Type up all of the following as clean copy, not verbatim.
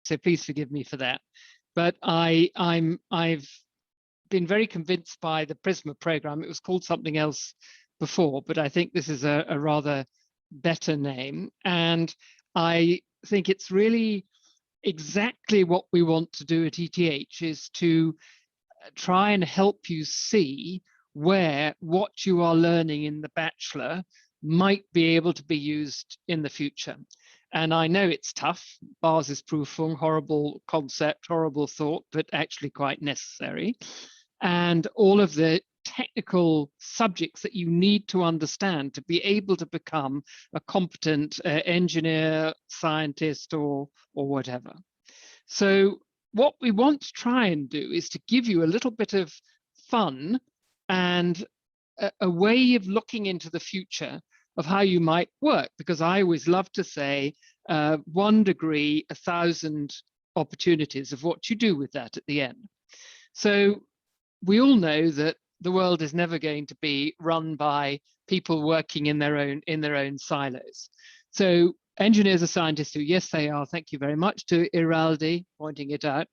so please forgive me for that. But I've been very convinced by the PRISMA program. It was called something else before, but I think this is a rather better name. And I think it's really exactly what we want to do at ETH, is to try and help you see where what you are learning in the bachelor might be able to be used in the future. And I know it's tough, Basisprüfung, horrible concept, horrible thought, but actually quite necessary. And all of the technical subjects that you need to understand to be able to become a competent engineer, scientist, or whatever. So what we want to try and do is to give you a little bit of fun and a way of looking into the future of how you might work, because I always love to say 1 degree, 1,000 opportunities of what you do with that at the end. So we all know that the world is never going to be run by people working in their own silos. So engineers are scientists too. Yes, they are. Thank you very much to Irakli pointing it out.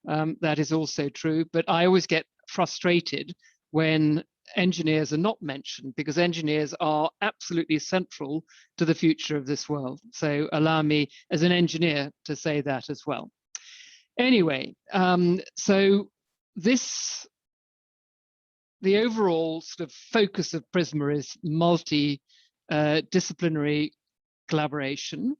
That is also true. But I always get frustrated when engineers are not mentioned, because engineers are absolutely central to the future of this world. So allow me as an engineer to say that as well. Anyway, so the overall sort of focus of PRISMA is multidisciplinary collaboration.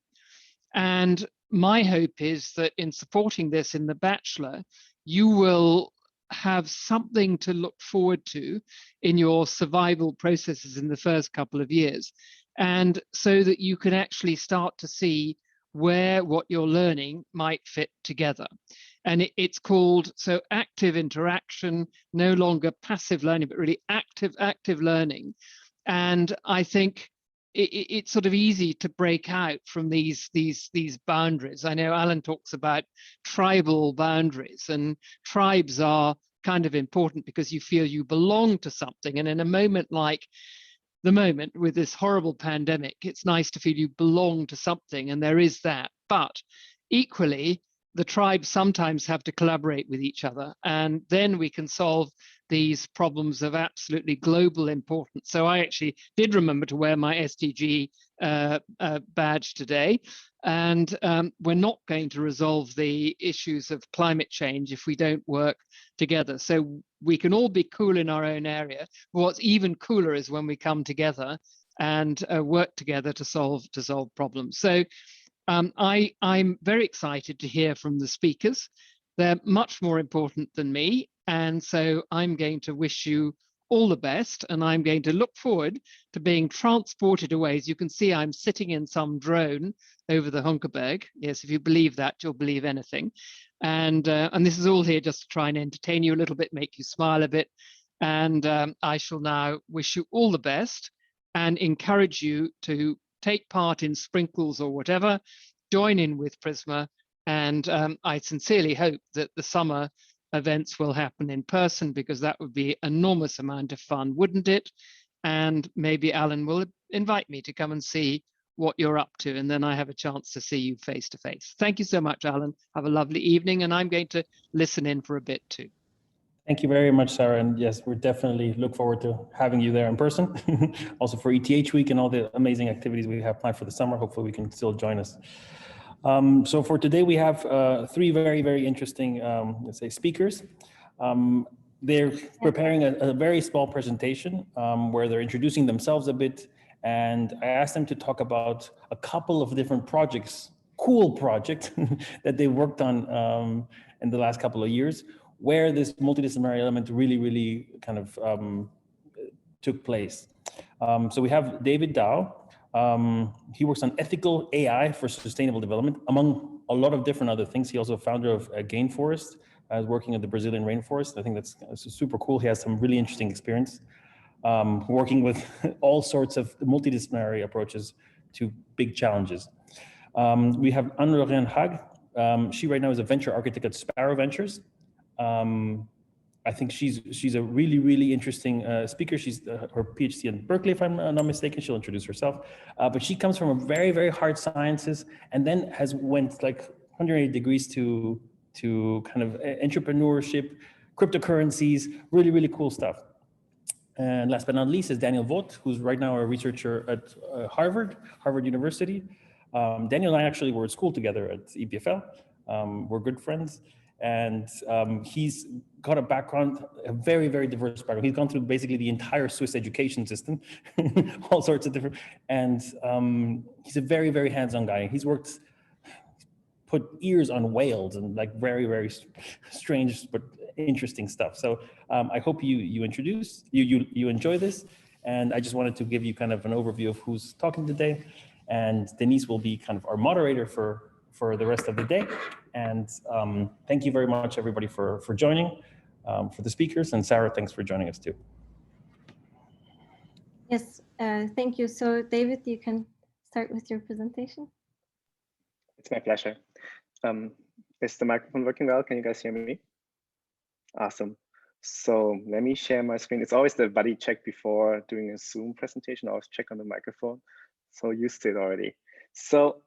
And my hope is that in supporting this in the bachelor, you will have something to look forward to in your survival processes in the first couple of years. And so that you can actually start to see where what you're learning might fit together. And it's called, so active interaction, no longer passive learning, but really active learning. And I think it's sort of easy to break out from these boundaries. I know Alan talks about tribal boundaries, and tribes are kind of important because you feel you belong to something. And in a moment like the moment with this horrible pandemic, it's nice to feel you belong to something, and there is that. But equally, the tribes sometimes have to collaborate with each other, and then we can solve these problems of absolutely global importance. So I actually did remember to wear my SDG badge today, and we're not going to resolve the issues of climate change if we don't work together. So we can all be cool in our own area. What's even cooler is when we come together and work together to solve problems. So I'm very excited to hear from the speakers. They're much more important than me. And so I'm going to wish you all the best, and I'm going to look forward to being transported away. As you can see, I'm sitting in some drone over the Hunkerberg. Yes, if you believe that, you'll believe anything. And this is all here just to try and entertain you a little bit, make you smile a bit. And I shall now wish you all the best and encourage you to take part in sprinkles or whatever, join in with PRISMA, and I sincerely hope that the summer events will happen in person, because that would be an enormous amount of fun, wouldn't it? And maybe Alan will invite me to come and see what you're up to, and then I have a chance to see you face to face. Thank you so much, Alan. Have a lovely evening, and I'm going to listen in for a bit too. Thank you very much, Sarah. And yes, we're definitely look forward to having you there in person. Also for ETH week and all the amazing activities we have planned for the summer. Hopefully we can still join us. So for today, we have 3 very, very interesting, let's say, speakers. They're preparing a very small presentation where they're introducing themselves a bit. And I asked them to talk about a couple of different projects, cool projects that they worked on in the last couple of years, where this multidisciplinary element really kind of took place. So we have David Dao. He works on ethical AI for sustainable development, among a lot of different other things. He also founder of Gainforest, working in the Brazilian rainforest. I think that's super cool. He has some really interesting experience working with all sorts of multidisciplinary approaches to big challenges. We have Ann-Lauriene Haag. She right now is a venture architect at Sparrow Ventures. I think she's a really interesting speaker. She's her PhD in Berkeley, if I'm not mistaken. She'll introduce herself. But she comes from a very hard sciences, and then went like 180 degrees to kind of entrepreneurship, cryptocurrencies, really, really cool stuff. And last but not least is Daniel Vogt, who's right now a researcher at Harvard University. Daniel and I actually were at school together at EPFL. We're good friends. And he's got a background, a very, very diverse background. He's gone through basically the entire Swiss education system, all sorts of different, and he's a very, very hands-on guy. He's put ears on whales and like very, very strange but interesting stuff. So I hope you enjoy this. And I just wanted to give you kind of an overview of who's talking today. And Denise will be kind of our moderator for the rest of the day. And thank you very much, everybody, for joining, for the speakers. And Sarah, thanks for joining us too. Yes, thank you. So David, you can start with your presentation. It's my pleasure. Is the microphone working well? Can you guys hear me? Awesome. So let me share my screen. It's always the buddy check before doing a Zoom presentation. I always check on the microphone. So used to it already. So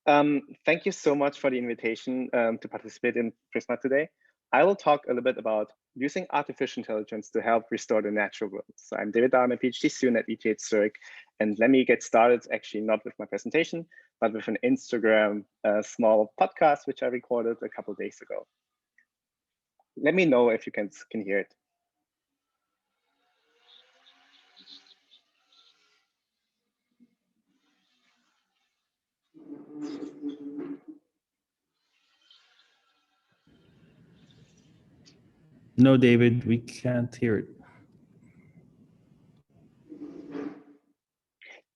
thank you so much for the invitation to participate in Prisma today. I will talk a little bit about using artificial intelligence to help restore the natural world. So I'm David Dao, I'm a PhD student at ETH Zurich. And let me get started, actually not with my presentation, but with an Instagram small podcast, which I recorded a couple of days ago. Let me know if you can hear it. No, David, we can't hear it.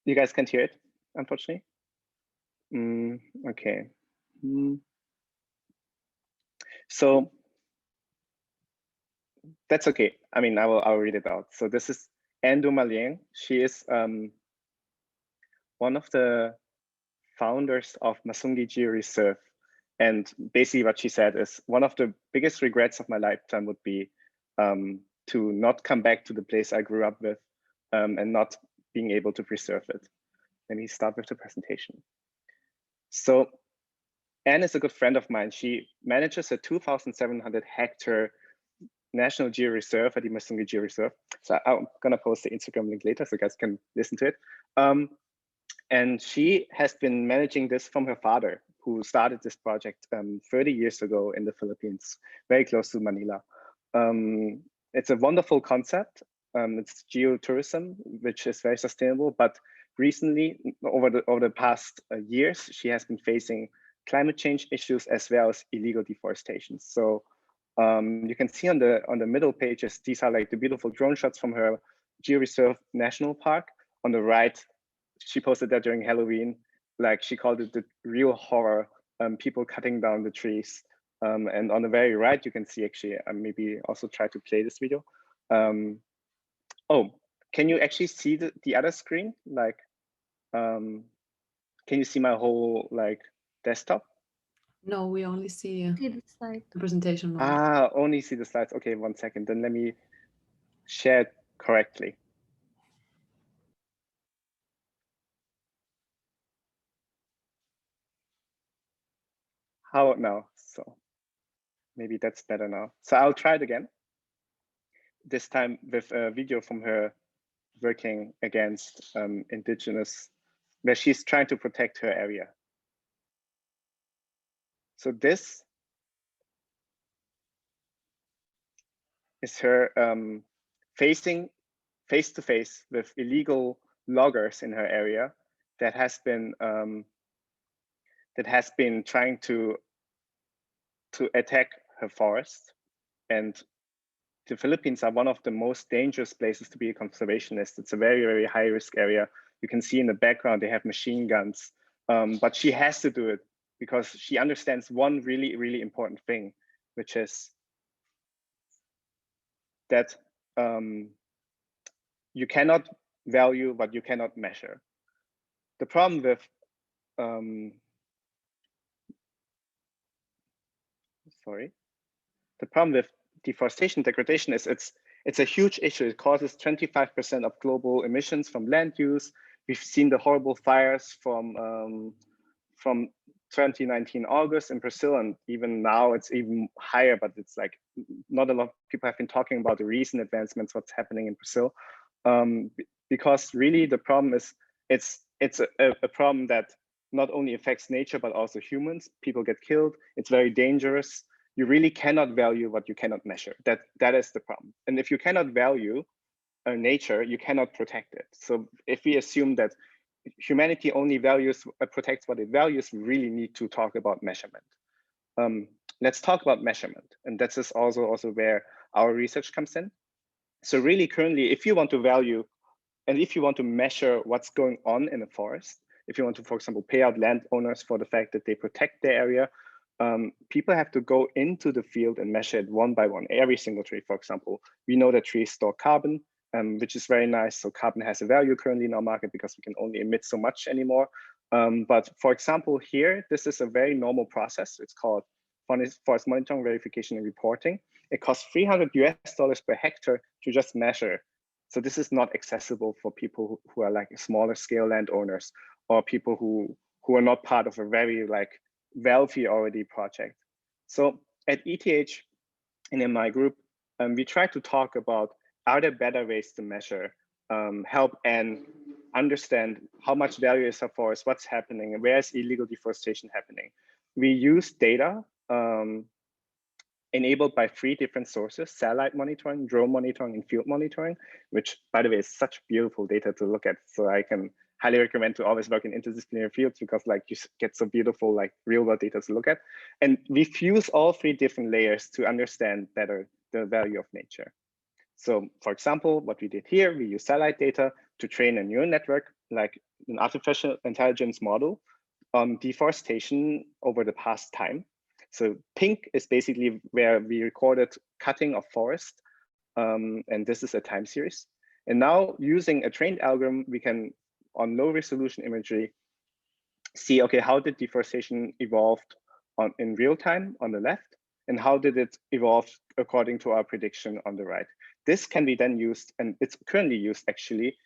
You guys can't hear it, unfortunately. Okay. So that's okay. I mean, I'll read it out. So this is Ann-Lauriene. She is one of the founders of Masungi Geo Reserve. And basically what she said is, one of the biggest regrets of my lifetime would be to not come back to the place I grew up with and not being able to preserve it. Let me start with the presentation. So Anne is a good friend of mine. She manages a 2,700 hectare National Geo Reserve at the Masungi Geo Reserve. So I'm gonna post the Instagram link later so you guys can listen to it. And she has been managing this from her father, who started this project 30 years ago in the Philippines, very close to Manila. It's a wonderful concept. It's geotourism, which is very sustainable. But recently, over the past years, she has been facing climate change issues as well as illegal deforestation. So you can see on the middle pages, these are like the beautiful drone shots from her Geo Reserve National Park. On the right, she posted that during Halloween, like she called it the real horror, people cutting down the trees. And on the very right, you can see actually, maybe also try to play this video. Oh, can you actually see the other screen? Like, can you see my whole like desktop? No, we only see the slide. the presentation. Only see the slides. Okay, 1 second. Then let me share it correctly. How now? So maybe that's better now. So I'll try it again. This time with a video from her working against indigenous, where she's trying to protect her area. So this is her facing face to face with illegal loggers in her area that has been trying to attack her forest. And the Philippines are one of the most dangerous places to be a conservationist. It's a very, very high risk area. You can see in the background, they have machine guns, but she has to do it because she understands one really, really important thing, which is that you cannot value what you cannot measure. The problem with the problem with deforestation degradation is it's a huge issue. It causes 25% of global emissions from land use. We've seen the horrible fires from 2019 August in Brazil, and even now it's even higher, but it's like not a lot of people have been talking about the recent advancements, what's happening in Brazil, because really the problem is it's a problem that not only affects nature but also humans. People get killed. It's very dangerous. You really cannot value what you cannot measure. That is the problem. And if you cannot value nature, you cannot protect it. So if we assume that humanity only protects what it values, we really need to talk about measurement. Let's talk about measurement, and that is also where our research comes in. So really currently, if you want to value and if you want to measure what's going on in a forest, if you want to, for example, pay out landowners for the fact that they protect their area, people have to go into the field and measure it one by one, every single tree. For example, we know that trees store carbon, which is very nice. So carbon has a value currently in our market because we can only emit so much anymore. But for example, here, this is a very normal process. It's called forest monitoring, verification, and reporting. It costs $300 per hectare to just measure. So this is not accessible for people who are like smaller scale landowners or people who are not part of a very like wealthy already project. So at ETH and in my group, we try to talk about, are there better ways to measure, help and understand how much value is a forest, what's happening, and where is illegal deforestation happening. We use data enabled by 3 different sources: satellite monitoring, drone monitoring, and field monitoring, which, by the way, is such beautiful data to look at. So I can highly recommend to always work in interdisciplinary fields because like you get so beautiful like real world data to look at. And we fuse all 3 different layers to understand better the value of nature. So for example, what we did here, we use satellite data to train a neural network, like an artificial intelligence model on deforestation over the past time. So pink is basically where we recorded cutting of forest, and this is a time series. And now using a trained algorithm, we can, on low resolution imagery, see, okay, how did deforestation evolve in real time on the left, and how did it evolve according to our prediction on the right. This can be then used, and it's currently used actually,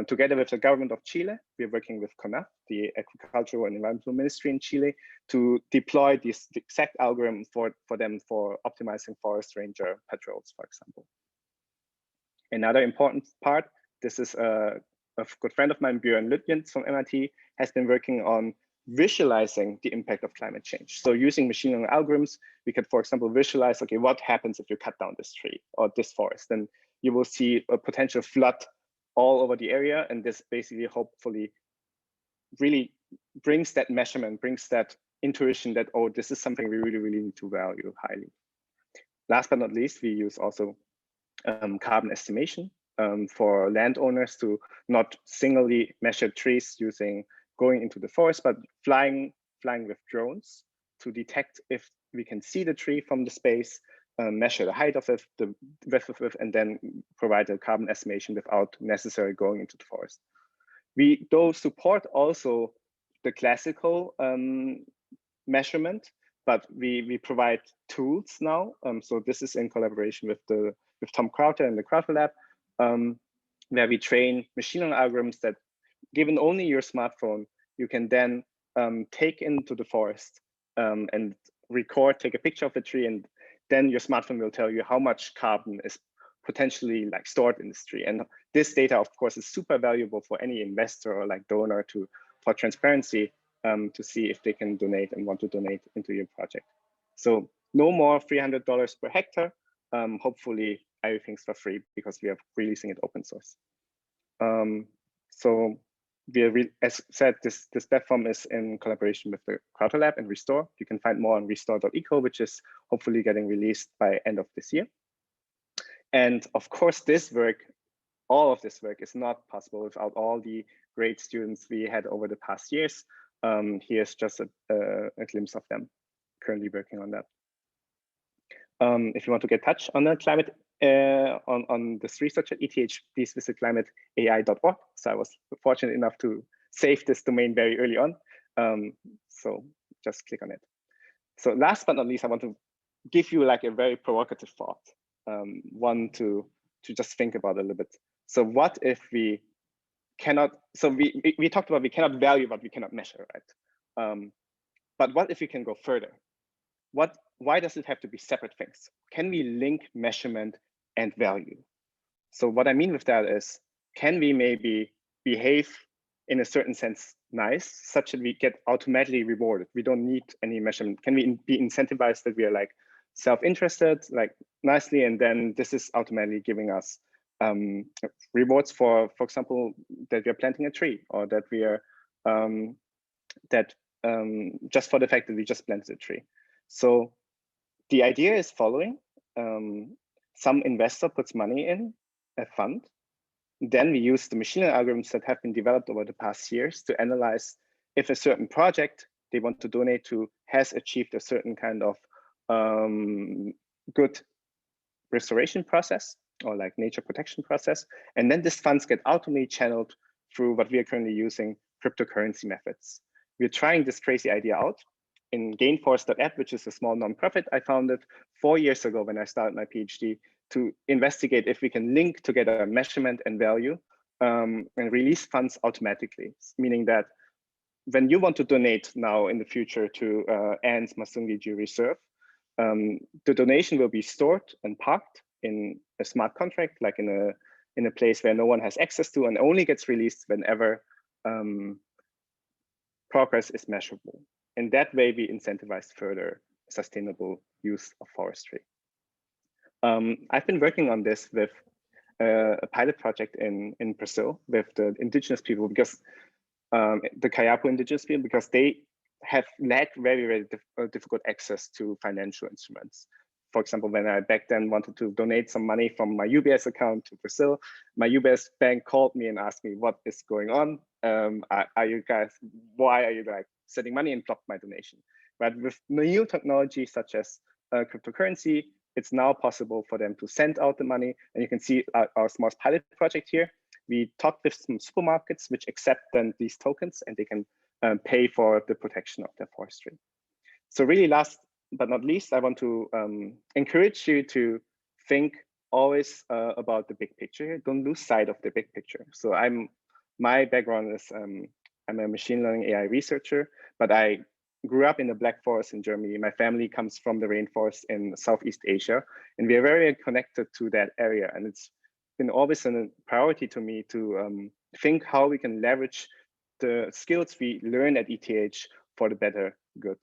together with the government of Chile. We're working with CONAF, the Agricultural and Environmental Ministry in Chile, to deploy this exact algorithm for them for optimizing forest ranger patrols, for example. Another important part, this is a good friend of mine, Björn Lütjens from MIT, has been working on visualizing the impact of climate change. So using machine learning algorithms, we could, for example, visualize, okay, what happens if you cut down this tree or this forest? Then you will see a potential flood all over the area. And this basically hopefully really brings that measurement, brings that intuition that, oh, this is something we really, really need to value highly. Last but not least, we use also carbon estimation for landowners to not singly measure trees going into the forest, but flying with drones to detect if we can see the tree from the space, measure the height of it, the width of it, and then provide a carbon estimation without necessarily going into the forest. We though support also the classical measurement, but we provide tools now. So this is in collaboration with Tom Crowther and the Crowther Lab, where we train machine learning algorithms that, given only your smartphone, you can then take into the forest and take a picture of the tree, and then your smartphone will tell you how much carbon is potentially like stored in this tree. And this data, of course, is super valuable for any investor or like donor for transparency to see if they can donate and want to donate into your project. So no more $300 per hectare. Hopefully everything's for free because we are releasing it open source. So as said, this platform is in collaboration with the Crowther Lab and Restore. You can find more on restore.eco, which is hopefully getting released by end of this year. And of course, all of this work is not possible without all the great students we had over the past years. Here's just a glimpse of them currently working on that. If you want to get in touch on the climate, on this research at ETH, please visit climateai.org. So I was fortunate enough to save this domain very early on. So just click on it. So last but not least, I want to give you like a very provocative thought, one to just think about a little bit. So what if we cannot, so we talked about we cannot value what we cannot measure, right? But what if we can go further? Why does it have to be separate things? Can we link measurement and value? So what I mean with that is, can we maybe behave in a certain sense nice, such that we get automatically rewarded? We don't need any measurement. Can we be incentivized that we are like self-interested, like nicely, and then this is automatically giving us rewards for example, that we are planting a tree, or that we are just for the fact that we just planted a tree. So the idea is following. Some investor puts money in a fund. Then we use the machine learning algorithms that have been developed over the past years to analyze if a certain project they want to donate to has achieved a certain kind of good restoration process, or like nature protection process. And then these funds get automatically channeled through what we are currently using, cryptocurrency methods. We're trying this crazy idea out in Gainforce.app, which is a small nonprofit. I founded 4 years ago when I started my PhD, to investigate if we can link together measurement and value and release funds automatically, meaning that when you want to donate now in the future to Ann's Masungiji Reserve, the donation will be stored and parked in a smart contract, like in a place where no one has access to, and only gets released whenever progress is measurable. In that way, we incentivize further sustainable use of forestry. I've been working on this with a pilot project in Brazil with the indigenous people, because the Kayapo indigenous people, because they have lacked very, very difficult access to financial instruments. For example, when I back then wanted to donate some money from my UBS account to Brazil, my UBS bank called me and asked me, what is going on? Are you guys, why are you like sending money, and blocked my donation? But with new technology such as cryptocurrency, it's now possible for them to send out the money. And you can see our small pilot project here. We talked with some supermarkets which accept then these tokens, and they can pay for the protection of their forestry. So really, last but not least, I want to encourage you to think always about the big picture here. Don't lose sight of the big picture. So my background is I'm a machine learning AI researcher, but I grew up in the Black Forest in Germany. My family comes from the rainforest in Southeast Asia, and we are very connected to that area. And it's been always a priority to me to think how we can leverage the skills we learn at ETH for the better good.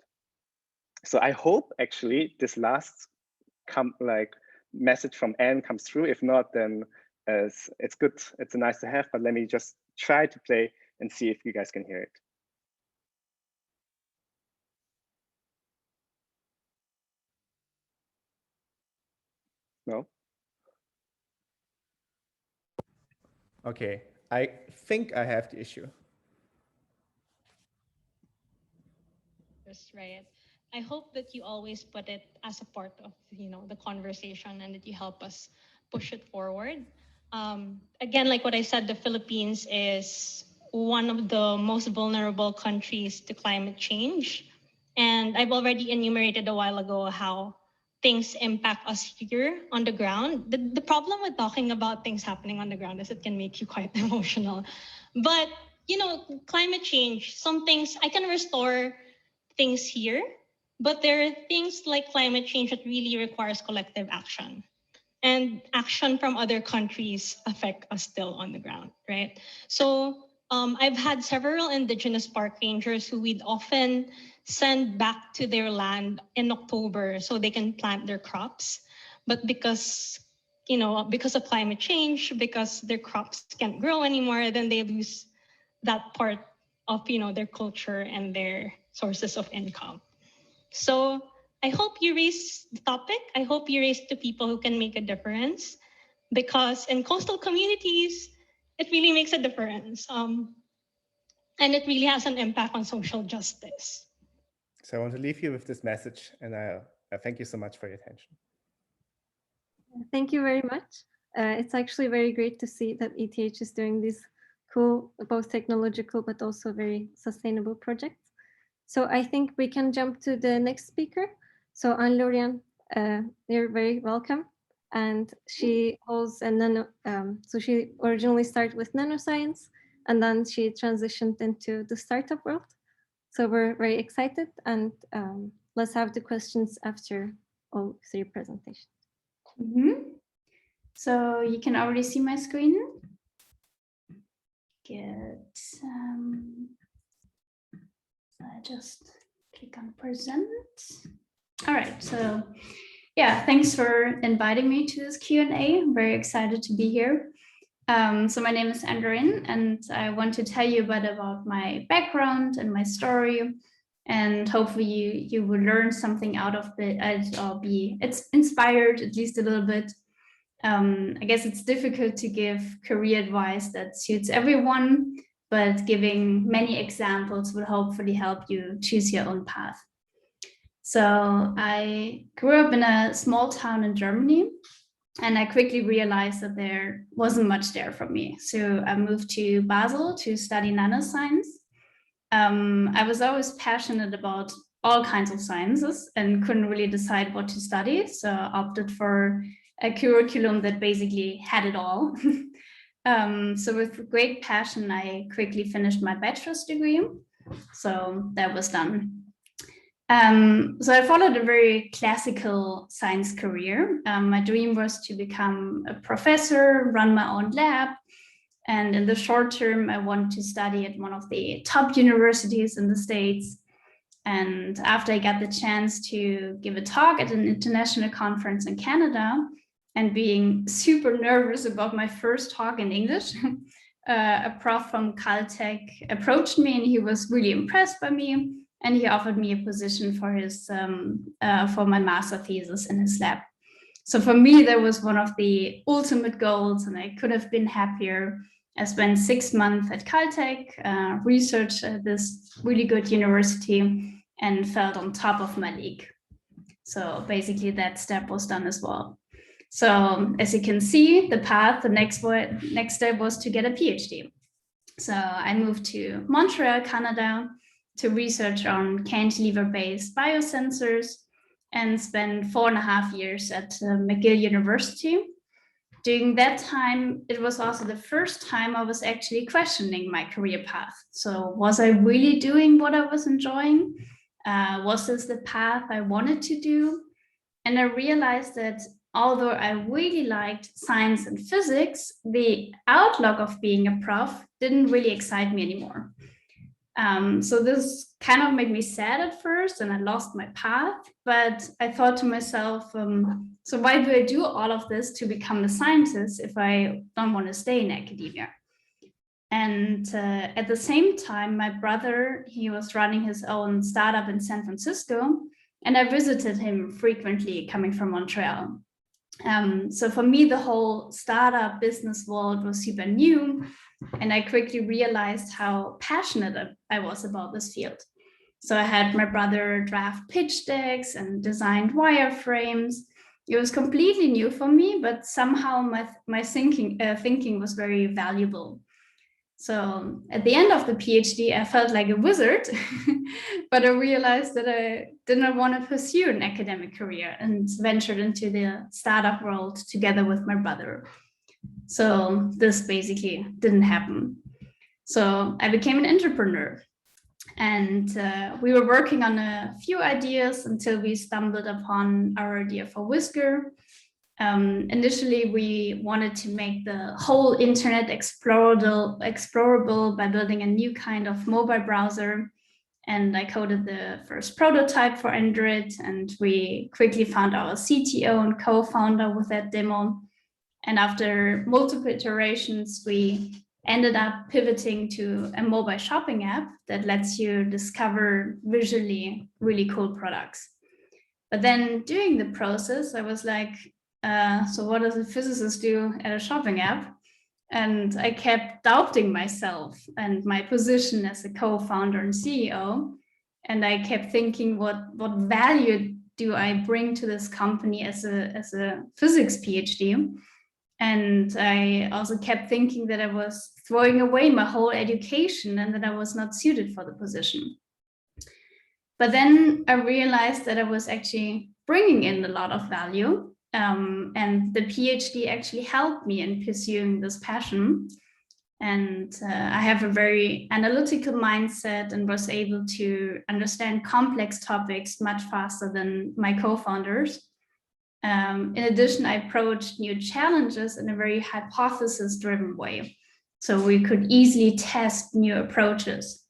So I hope actually this last message from Ann comes through. If not, then it's good. It's a nice to have, but let me just try to play and see if you guys can hear it. No? Okay, I think I have the issue. Right. I hope that you always put it as a part of the conversation, and that you help us push it forward. Again, like what I said, the Philippines is one of the most vulnerable countries to climate change. And I've already enumerated a while ago how things impact us here on the ground. The problem with talking about things happening on the ground is it can make you quite emotional. But, climate change, some things, I can restore things here, but there are things like climate change that really requires collective action. And action from other countries affect us still on the ground, right? So I've had several indigenous park rangers who we'd often send back to their land in October so they can plant their crops. But because of climate change, because their crops can't grow anymore, then they lose that part of their culture and their sources of income. So I hope you raise the topic. I hope you raise to people who can make a difference, because in coastal communities, it really makes a difference. And it really has an impact on social justice. So I want to leave you with this message, and I thank you so much for your attention. Thank you very much. It's actually very great to see that ETH is doing these cool, both technological, but also very sustainable projects. So I think we can jump to the next speaker. So Ann-Lauriene, you're very welcome. And she holds a so she originally started with nanoscience, and then she transitioned into the startup world. So So we're very excited, and let's have the questions after all 3 presentations. So you can already see my screen. Good. I just click on present. All right, so yeah, thanks for inviting me to this Q&A. I'm very excited to be here. So my name is Ann-Lauriene, and I want to tell you a bit about my background and my story, and hopefully you will learn something out of it, or be inspired at least a little bit. I guess it's difficult to give career advice that suits everyone, but giving many examples will hopefully help you choose your own path. So I grew up in a small town in Germany, and I quickly realized that there wasn't much there for me. So I moved to Basel to study nanoscience. I was always passionate about all kinds of sciences and couldn't really decide what to study. So I opted for a curriculum that basically had it all. So with great passion, I quickly finished my bachelor's degree. So that was done. So I followed a very classical science career. My dream was to become a professor, run my own lab. And in the short term, I wanted to study at one of the top universities in the States. And after I got the chance to give a talk at an international conference in Canada, and being super nervous about my first talk in English, a prof from Caltech approached me, and he was really impressed by me. And he offered me a position for his for my master thesis in his lab. So for me, that was one of the ultimate goals, and I could have been happier. I spent 6 months at Caltech, researched at this really good university, and felt on top of my league. So basically, that step was done as well. So as you can see, the path, the next step was to get a PhD. So I moved to Montreal, Canada, to research on cantilever-based biosensors, and spent 4.5 years at McGill University. During that time, it was also the first time I was actually questioning my career path. So was I really doing what I was enjoying? Was this the path I wanted to do? And I realized that although I really liked science and physics, the outlook of being a prof didn't really excite me anymore. So this kind of made me sad at first, and I lost my path. But I thought to myself, so why do I do all of this to become a scientist if I don't want to stay in academia? And at the same time, my brother, he was running his own startup in San Francisco, and I visited him frequently coming from Montreal. So for me, the whole startup business world was super new, and I quickly realized how passionate I was about this field. So I had my brother draft pitch decks and designed wireframes. It was completely new for me, but somehow my thinking was very valuable. So at the end of the PhD, I felt like a wizard, but I realized that I didn't want to pursue an academic career, and ventured into the startup world together with my brother. So this basically didn't happen. So I became an entrepreneur, and we were working on a few ideas until we stumbled upon our idea for Whisker. Initially, we wanted to make the whole internet explorable by building a new kind of mobile browser. And I coded the first prototype for Android, and we quickly found our CTO and co-founder with that demo. And after multiple iterations, we ended up pivoting to a mobile shopping app that lets you discover visually really cool products. But then during the process, I was like, so what does a physicist do at a shopping app? And I kept doubting myself and my position as a co-founder and CEO. And I kept thinking, what value do I bring to this company as a physics PhD? And I also kept thinking that I was throwing away my whole education and that I was not suited for the position. But then I realized that I was actually bringing in a lot of value. And the PhD actually helped me in pursuing this passion. And I have a very analytical mindset and was able to understand complex topics much faster than my co-founders. In addition, I approached new challenges in a very hypothesis-driven way. So we could easily test new approaches.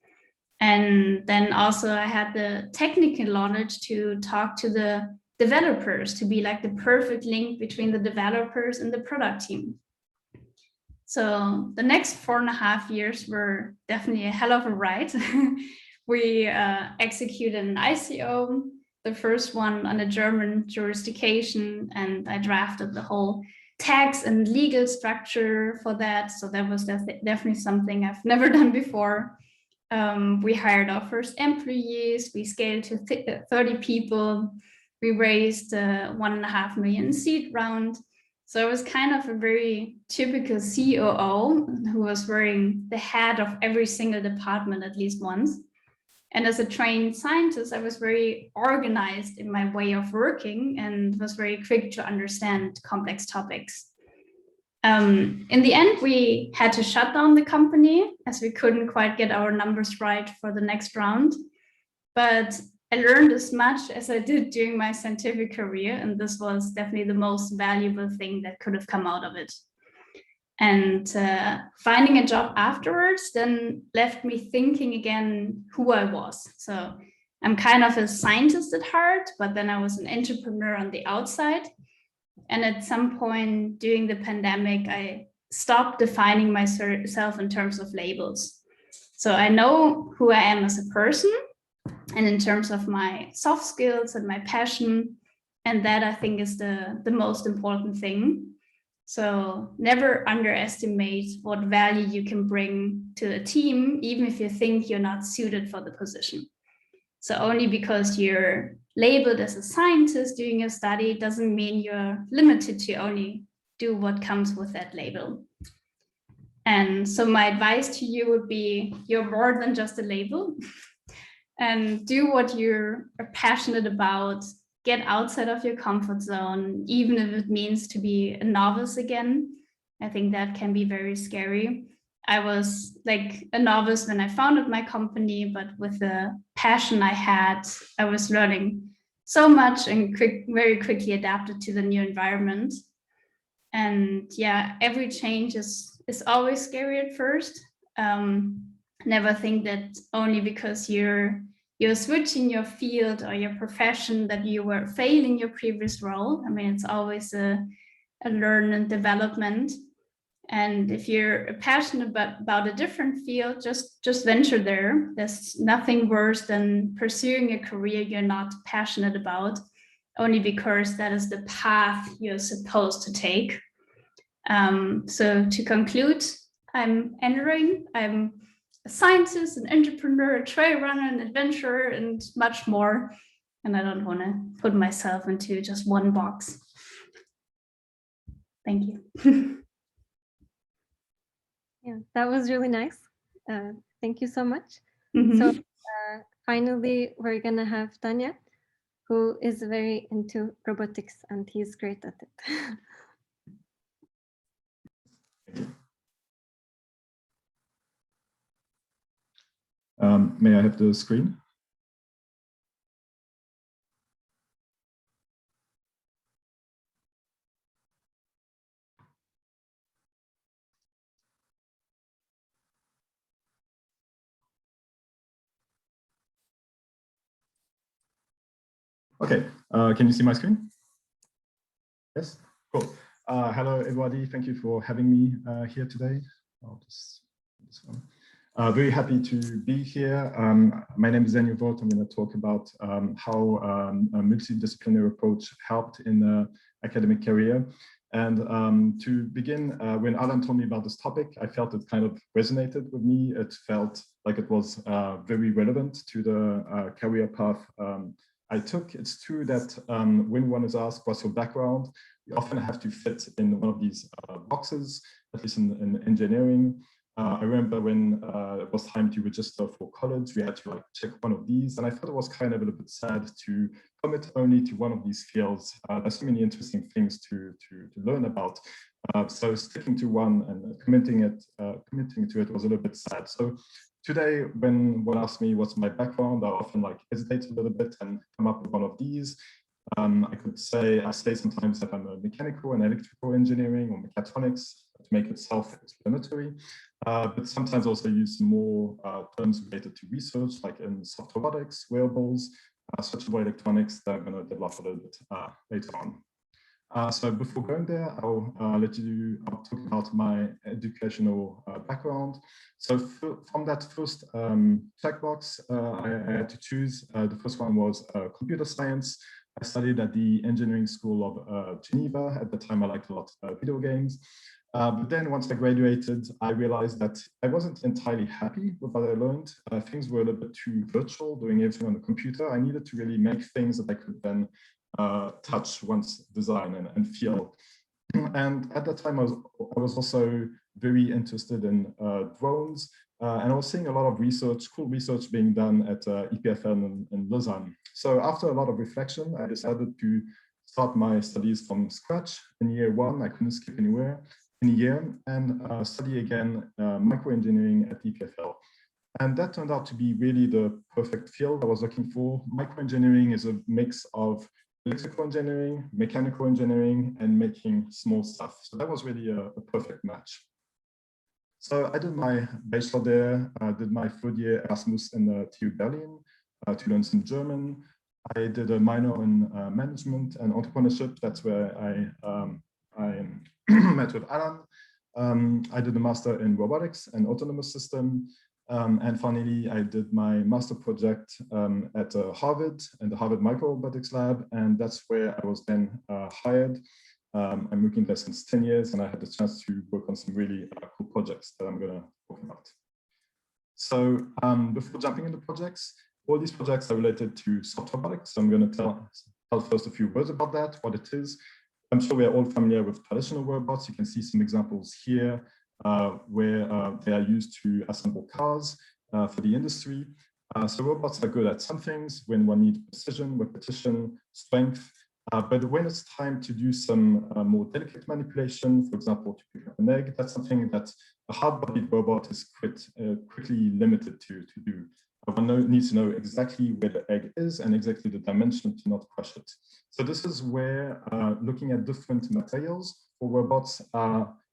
And then also I had the technical knowledge to talk to the developers, to be like the perfect link between the developers and the product team. So the next 4.5 years were definitely a hell of a ride. We executed an ICO, the first one on a German jurisdiction, and I drafted the whole tax and legal structure for that. So that was definitely something I've never done before. We hired our first employees, we scaled to 30 people, we raised a 1.5 million seed round. So I was kind of a very typical COO who was wearing the hat of every single department at least once. And as a trained scientist, I was very organized in my way of working and was very quick to understand complex topics. In the end, we had to shut down the company as we couldn't quite get our numbers right for the next round. But I learned as much as I did during my scientific career, and this was definitely the most valuable thing that could have come out of it. And finding a job afterwards then left me thinking again who I was. So I'm kind of a scientist at heart, but then I was an entrepreneur on the outside. And at some point during the pandemic, I stopped defining myself in terms of labels. So I know who I am as a person, and in terms of my soft skills and my passion, and that I think is the most important thing. So never underestimate what value you can bring to a team, even if you think you're not suited for the position. So only because you're labeled as a scientist doing a study doesn't mean you're limited to only do what comes with that label. And so my advice to you would be, you're more than just a label. And do what you're passionate about, get outside of your comfort zone, even if it means to be a novice again. I think that can be very scary. I was like a novice when I founded my company, but with the passion I had, I was learning so much and very quickly adapted to the new environment. And yeah, every change is always scary at first. Never think that only because you're switching your field or your profession that you were failing your previous role. I mean, it's always a learn and development. And if you're passionate about a different field, just venture there. There's nothing worse than pursuing a career you're not passionate about, only because that is the path you're supposed to take. So to conclude, I'm Ann-Lauriene. I'm a scientist, an entrepreneur, a trail runner, an adventurer, and much more. And I don't want to put myself into just one box. Thank you. Yeah, that was really nice. Thank you so much. Mm-hmm. So finally, we're going to have Tanya, who is very into robotics, and he's great at it. May I have the screen? Okay, can you see my screen? Yes, cool. Hello, everybody. Thank you for having me here today. I'll just this one. Very happy to be here. My name is Vogt. I'm going to talk about how a multidisciplinary approach helped in the academic career. And to begin, when Alan told me about this topic, I felt it kind of resonated with me. It felt like it was very relevant to the career path I took. It's true that when one is asked what's your background, you often have to fit in one of these boxes, at least in engineering. I remember when it was time to register for college, we had to like check one of these, and I thought it was kind of a little bit sad to commit only to one of these fields. There's so many interesting things to learn about. So sticking to one and committing to it was a little bit sad. So today, when one asks me what's my background, I often like hesitate a little bit and come up with one of these. I say sometimes that I'm a mechanical and electrical engineering or mechatronics to make it self-explanatory, but sometimes also use some more terms related to research, like in soft robotics, wearables, switchable electronics that I'm going to develop a little bit later on. So before going there, I'll talk about my educational background. So from that first checkbox, I had to choose. The first one was computer science. I studied at the engineering school of Geneva. At the time, I liked a lot video games. But then once I graduated, I realized that I wasn't entirely happy with what I learned. Things were a little bit too virtual, doing everything on the computer. I needed to really make things that I could then touch once, design and feel. And at that time, I was also very interested in drones. And I was seeing a lot of cool research being done at EPFL in Lausanne. So after a lot of reflection, I decided to start my studies from scratch in year one. I couldn't skip anywhere in a year, and study again microengineering at EPFL. And that turned out to be really the perfect field I was looking for. Microengineering is a mix of electrical engineering, mechanical engineering, and making small stuff. So that was really a perfect match. So I did my bachelor there, did my third year Erasmus in the TU Berlin to learn some German. I did a minor in management and entrepreneurship. That's where I met with Alan. I did a master in robotics and autonomous system. And finally, I did my master project at Harvard and the Harvard Microrobotics Lab. And that's where I was then hired. I'm working there since 10 years, and I had the chance to work on some really cool projects that I'm going to talk about. So before jumping into projects, all these projects are related to soft robotics. So I'm going to tell first a few words about that, what it is. I'm sure we're all familiar with traditional robots. You can see some examples here where they are used to assemble cars for the industry. So robots are good at some things when one needs precision, repetition, strength. But when it's time to do some more delicate manipulation, for example, to pick up an egg, that's something that a hard-bodied robot is quickly limited to do. One needs to know exactly where the egg is and exactly the dimension to not crush it. So this is where looking at different materials for robots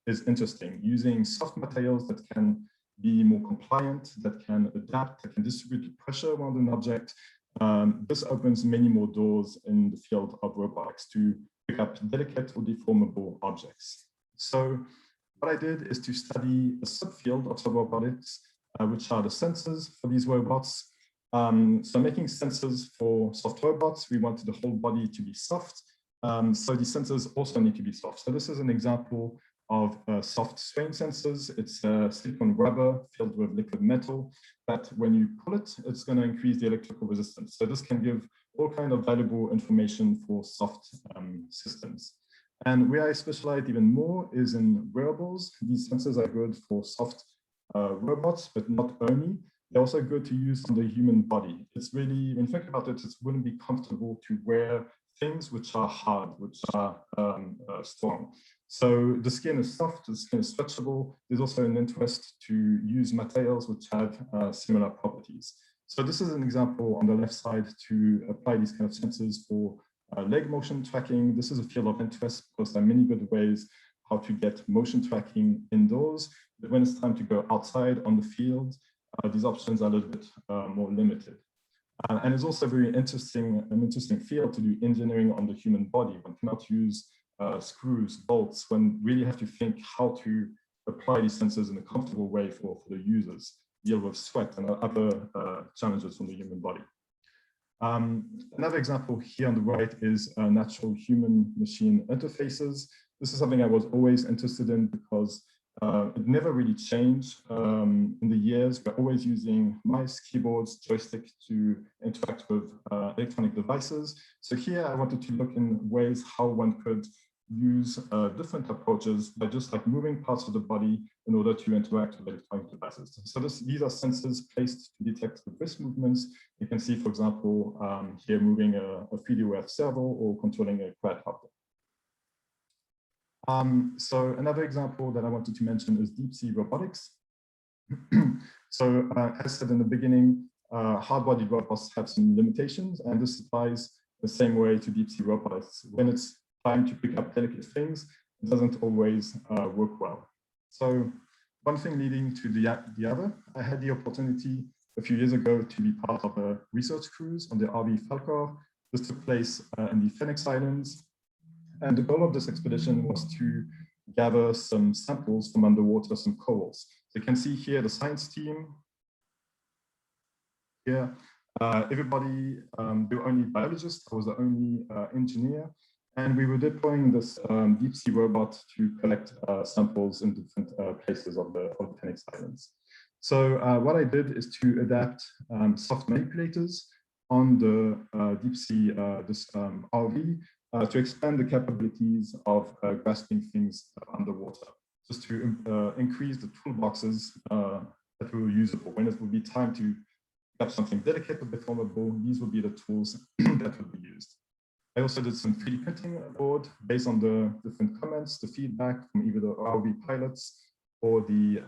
is interesting, using soft materials that can be more compliant, that can adapt, that can distribute the pressure around an object. This opens many more doors in the field of robotics to pick up delicate or deformable objects. So what I did is to study a subfield of robotics, which are the sensors for these robots. So making sensors for soft robots, we wanted the whole body to be soft. So the sensors also need to be soft. So this is an example of soft strain sensors. It's silicone rubber filled with liquid metal that when you pull it, it's going to increase the electrical resistance. So this can give all kind of valuable information for soft systems. And where I specialize even more is in wearables. These sensors are good for soft robots, but not only. They're also good to use on the human body. It's really, when you think about it, it wouldn't be comfortable to wear things which are hard, which are strong. So the skin is soft, the skin is stretchable. There's also an interest to use materials which have similar properties. So this is an example on the left side to apply these kind of sensors for leg motion tracking. This is a field of interest because there are many good ways how to get motion tracking indoors. But when it's time to go outside on the field, these options are a little bit more limited. And it's also an interesting field to do engineering on the human body. One cannot use screws, bolts, when really have to think how to apply these sensors in a comfortable way for the users, deal with sweat and other challenges on the human body. Another example here on the right is natural human-machine interfaces. This is something I was always interested in because it never really changed in the years. We're always using mice, keyboards, joystick to interact with electronic devices. So here I wanted to look in ways how one could use different approaches by just like moving parts of the body in order to interact with electronic devices. So these are sensors placed to detect the wrist movements. You can see, for example, here moving a 3D wave servo or controlling a quadcopter. So another example that I wanted to mention is deep sea robotics. So as said in the beginning, hard-bodied robots have some limitations, and this applies the same way to deep sea robotics. When it's time to pick up delicate things, it doesn't always work well. So one thing leading to the other, I had the opportunity a few years ago to be part of a research cruise on the RV-Falkor. This took place in the Phoenix Islands. And the goal of this expedition was to gather some samples from underwater, some corals. So you can see here the science team. Here, everybody, they were only biologists, I was the only engineer. And we were deploying this deep sea robot to collect samples in different places of the Phoenix Islands. So what I did is to adapt soft manipulators on the deep sea, this RV, to expand the capabilities of grasping things underwater, just to increase the toolboxes that were usable. When it would be time to grab something delicate or deformable, these would be the tools that would be used. I also did some 3D printing aboard based on the different comments, the feedback from either the RV pilots or the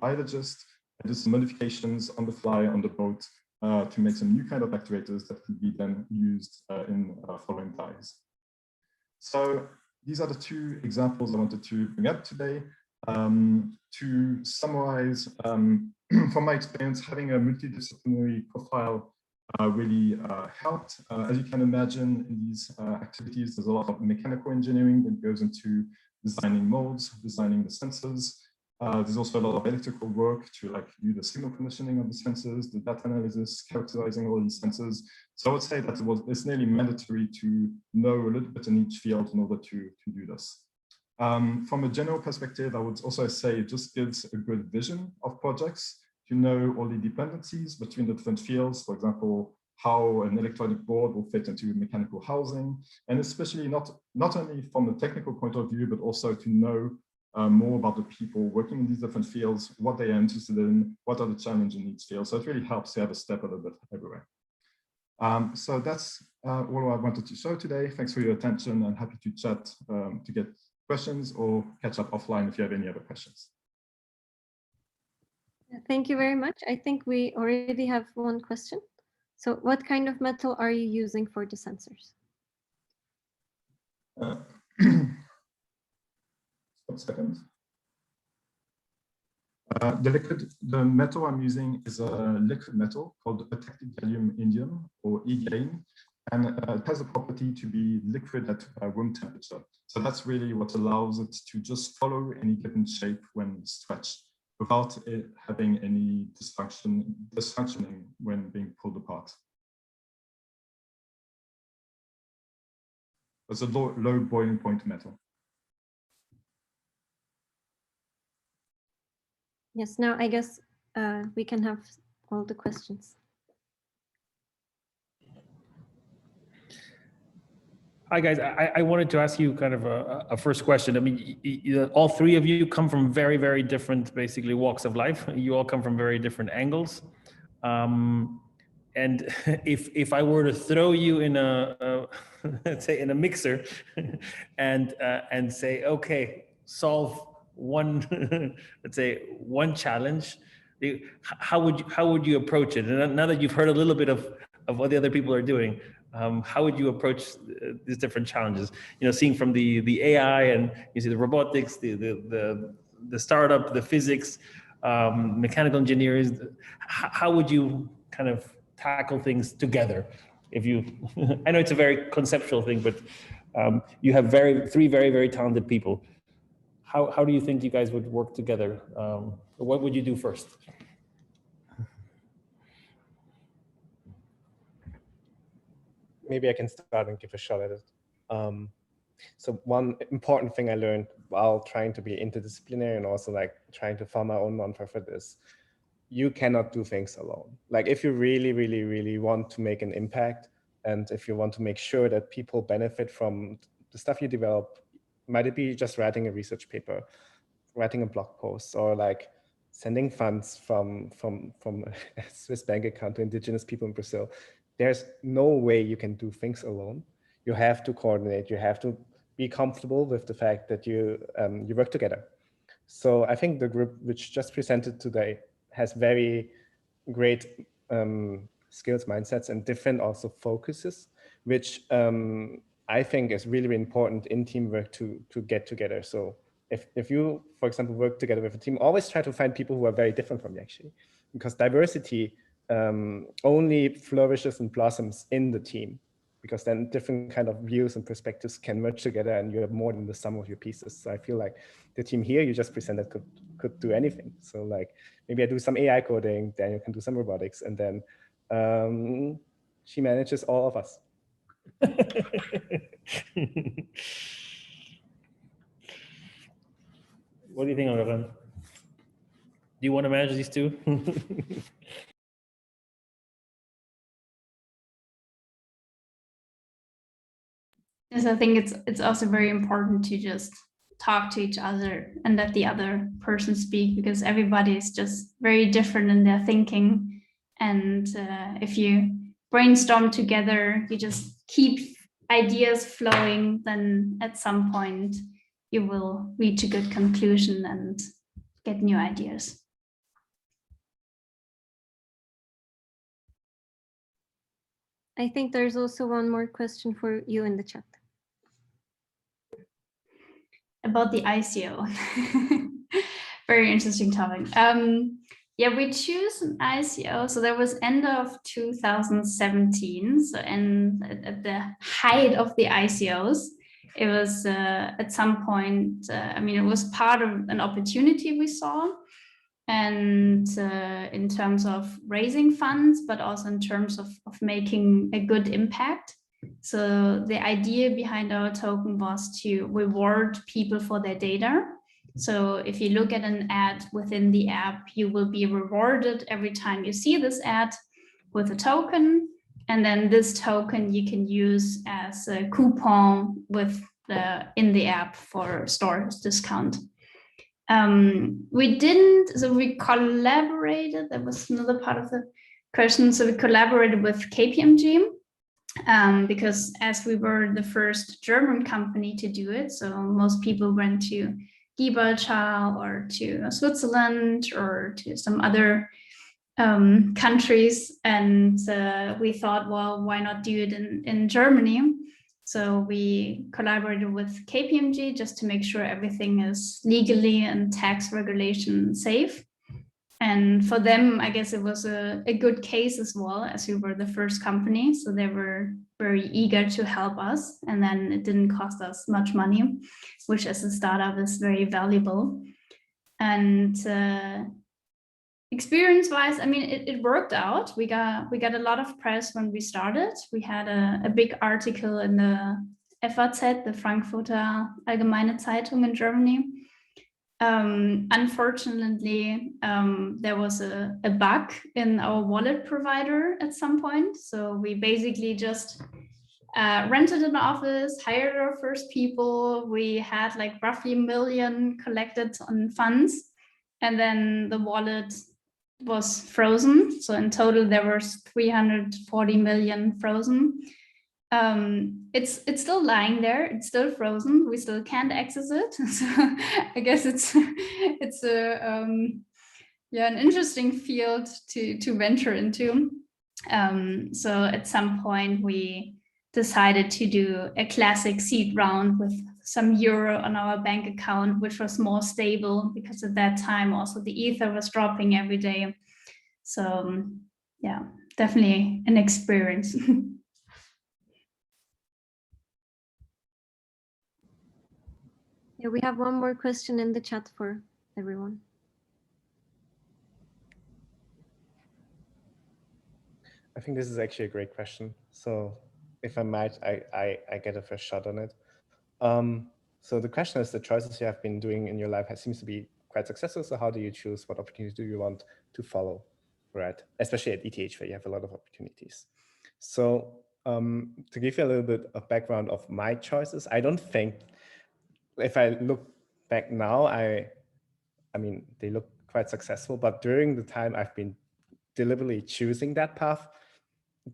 biologists. I did some modifications on the fly on the boat to make some new kind of actuators that could be then used in following dives. So these are the two examples I wanted to bring up today. To summarize, from my experience, having a multidisciplinary profile really helped. As you can imagine, in these activities, there's a lot of mechanical engineering that goes into designing molds, designing the sensors. There's also a lot of electrical work to like do the signal conditioning of the sensors, the data analysis, characterizing all these sensors. So I would say that it's nearly mandatory to know a little bit in each field in order to do this. From a general perspective, I would also say it just gives a good vision of projects to know all the dependencies between the different fields. For example, how an electronic board will fit into mechanical housing, and especially not only from a technical point of view, but also to know more about the people working in these different fields, what they are interested in, what are the challenges in each field. So it really helps to have a step a little bit everywhere. So that's all I wanted to show today. Thanks for your attention, and happy to chat to get questions or catch up offline if you have any other questions. Thank you very much. I think we already have one question. So what kind of metal are you using for the sensors? 1 second. The metal I'm using is a liquid metal called protected gallium indium, or EGain, and it has the property to be liquid at room temperature. So that's really what allows it to just follow any given shape when stretched, without it having any dysfunctioning when being pulled apart. It's a low boiling point metal. Yes, now I guess we can have all the questions. Hi guys, I wanted to ask you kind of a first question. I mean, all three of you come from very, very different, basically, walks of life. You all come from very different angles. And if I were to throw you in a let's say in a mixer and say, okay, solve one let's say one challenge, how would you approach it? And now that you've heard a little bit of what the other people are doing, how would you approach these different challenges? You know, seeing from the AI, and you see the robotics, the startup, the physics, mechanical engineers. How would you kind of tackle things together? If you, I know it's a very conceptual thing, but you have three very, very talented people. How do you think you guys would work together? What would you do first? Maybe I can start and give a shot at it. So one important thing I learned while trying to be interdisciplinary and also like trying to found my own nonprofit is you cannot do things alone. Like if you really, really, really want to make an impact, and if you want to make sure that people benefit from the stuff you develop, might it be just writing a research paper, writing a blog post, or like sending funds from a Swiss bank account to indigenous people in Brazil. There's no way you can do things alone. You have to coordinate. You have to be comfortable with the fact that you work together. So I think the group which just presented today has very great skills, mindsets, and different also focuses, which I think is really, really important in teamwork to get together. So if you, for example, work together with a team, always try to find people who are very different from you, actually, because diversity only flourishes and blossoms in the team, because then different kind of views and perspectives can merge together and you have more than the sum of your pieces. So I feel like the team here you just presented could do anything. So like maybe I do some AI coding, Daniel can do some robotics, and then she manages all of us. What do you think, Ann-Lauriene? Do you want to manage these two? Yes, I think it's also very important to just talk to each other and let the other person speak, because everybody is just very different in their thinking. And if you brainstorm together, you just keep ideas flowing, then at some point you will reach a good conclusion and get new ideas. I think there's also one more question for you in the chat. About the ICO. Very interesting topic. Yeah, we choose an ICO. So that was end of 2017. So at the height of the ICOs, it was at some point, I mean, it was part of an opportunity we saw. And in terms of raising funds, but also in terms of making a good impact. So the idea behind our token was to reward people for their data. So if you look at an ad within the app, you will be rewarded every time you see this ad with a token. And then this token you can use as a coupon with in the app for store discount. We collaborated, that was another part of the question. So we collaborated with KPMG because as we were the first German company to do it, so most people went to Gibraltar or to Switzerland or to some other countries. And we thought, well, why not do it in Germany? So we collaborated with KPMG just to make sure everything is legally and tax regulation safe. And for them, I guess it was a good case as well, as we were the first company. So they were very eager to help us. And then it didn't cost us much money, which as a startup is very valuable. And experience-wise, I mean, it worked out. We got a lot of press when we started. We had a big article in the FAZ, the Frankfurter Allgemeine Zeitung in Germany. Unfortunately, there was a bug in our wallet provider at some point. So we basically just rented an office, hired our first people. We had like roughly $1 million collected on funds. And then the wallet was frozen. So in total, there was 340 million frozen. It's still lying there. It's still frozen. We still can't access it. So I guess it's an interesting field to venture into. So at some point we decided to do a classic seed round with some euro on our bank account, which was more stable because at that time also the ether was dropping every day. So yeah, definitely an experience. Yeah, we have one more question in the chat for everyone. I think this is actually a great question. So if I might, I get a first shot on it. So the question is, the choices you have been doing in your life seems to be quite successful. So how do you choose what opportunities do you want to follow, right? Especially at ETH, where you have a lot of opportunities. So to give you a little bit of background of my choices, I don't think if I look back now, I mean, they look quite successful, but during the time I've been deliberately choosing that path,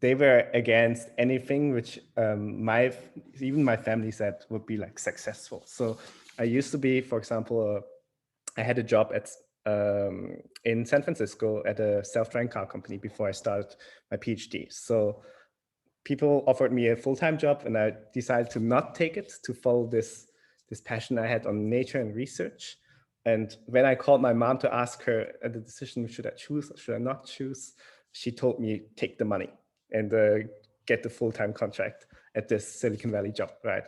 they were against anything which even my family said would be like successful. So I used to be, for example, I had a job at in San Francisco at a self-driving car company before I started my PhD. So people offered me a full-time job, and I decided to not take it, to follow this passion I had on nature and research. And when I called my mom to ask her the decision, should I choose or should I not choose, she told me, take the money and get the full-time contract at this Silicon Valley job, right?